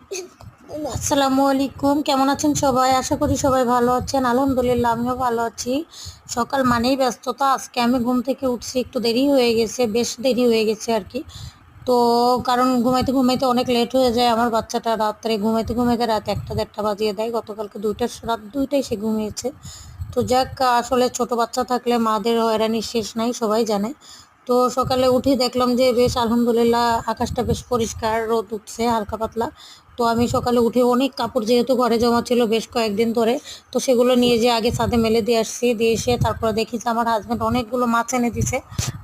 আসসালামু আলাইকুম, কেমন আছেন সবাই? আশা করি সবাই ভালো আছেন। আলহামদুলিল্লাহ আমিও ভালো আছি। সকাল মানেই ব্যস্ততা। আজকে আমি ঘুম থেকে উঠছি একটু দেরি হয়ে গেছে, বেশ দেরি হয়ে গেছে আর কি। তো কারণ ঘুমাইতে ঘুমাইতে অনেক লেট হয়ে যায়। আমার বাচ্চাটা রাত্রে ঘুমাইতে ঘুমাইতে রাত 1টা 1:30 বাজিয়ে দেয়। গতকালকে রাত 2টায় সে ঘুমিয়েছে। তো যাক, আসলে ছোট বাচ্চা থাকলে মাদের হয়রানির শেষ নাই, সবাই জানে। তো সকালে উঠে দেখলাম যে বেশ আলহামদুলিল্লাহ আকাশটা বেশ পরিষ্কার, রোদ উঠছে হালকা পাতলা। তো আমি সকালে উঠে অনেক কাপড় যেহেতু ঘরে জমা ছিল বেশ কয়েকদিন ধরে, তো সেগুলো নিয়ে যে আগে ছাদে মেলে দিয়ে আসছি। দিয়ে এসে তারপরে দেখি যে আমার হাজব্যান্ড অনেকগুলো মাছ এনে দিছে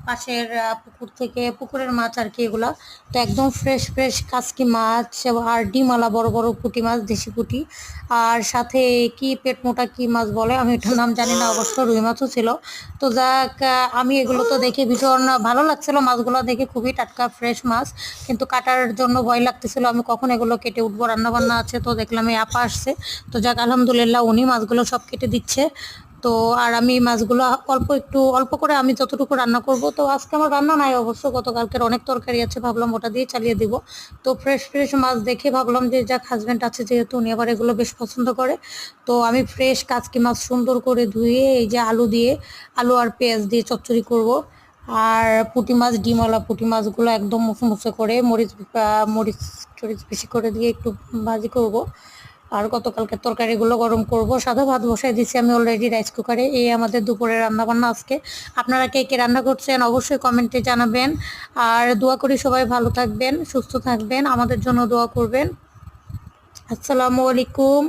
পাশের পুকুর থেকে, পুকুরের মাছ আর কি এগুলা। তো একদম ফ্রেশ ফ্রেশ কাসকি মাছ আর ডিমালা বড় বড় পুঁটি মাছ, দেশি পুঁটি। আর সাথে কি পেট মোটা কি মাছ বলে, আমি এটার নাম জানি না, অবশ্য রুই মাছও ছিল। তো যাক, আমি এগুলো তো দেখে ভীষণ ভালো লাগছিল, মাছগুলো দেখে খুবই টাটকা ফ্রেশ মাছ। কিন্তু কাটার জন্য ভয় লাগতেছিল, আমি কখন এগুলো কেটে উঠবো, রান্না বান্না আছে। তো দেখলাম এই আপা আসছে। তো যাক আলহামদুলিল্লাহ উনি মাছগুলো সব কেটে দিচ্ছে। তো আর আমি মাছগুলো অল্প করে আমি যতটুকু রান্না করব। তো আজকে আমার রান্না নাই অবশ্য, গতকালকের অনেক তরকারি আছে, ভাবলাম ওটা দিয়ে চালিয়ে দিব। তো ফ্রেশ ফ্রেশ মাছ দেখে ভাবলাম যে যাক, হাজব্যান্ড আছে যেহেতু, উনি আবার এগুলো বেশ পছন্দ করে। তো আমি ফ্রেশ কাচকি মাছ সুন্দর করে ধুয়ে এই যে আলু আর পেঁয়াজ দিয়ে চচ্চড়ি করব। আর পুঁটি মাছ, ডিমওয়ালা পুঁটি মাছগুলো একদম মুছে করে মরিচ টরিচ বেশি করে দিয়ে একটু ভাজি করব। আর গতকালকে তরকারিগুলো গরম করব। সাদা ভাত বসাই দিচ্ছি আমি অলরেডি রাইস কুকারে। এই আমাদের দুপুরের রান্না বান্না আজকে। আপনারা কে কে রান্না করছেন অবশ্যই কমেন্টে জানাবেন। আর দোয়া করি সবাই ভালো থাকবেন, সুস্থ থাকবেন, আমাদের জন্য দোয়া করবেন। আসসালামু আলাইকুম।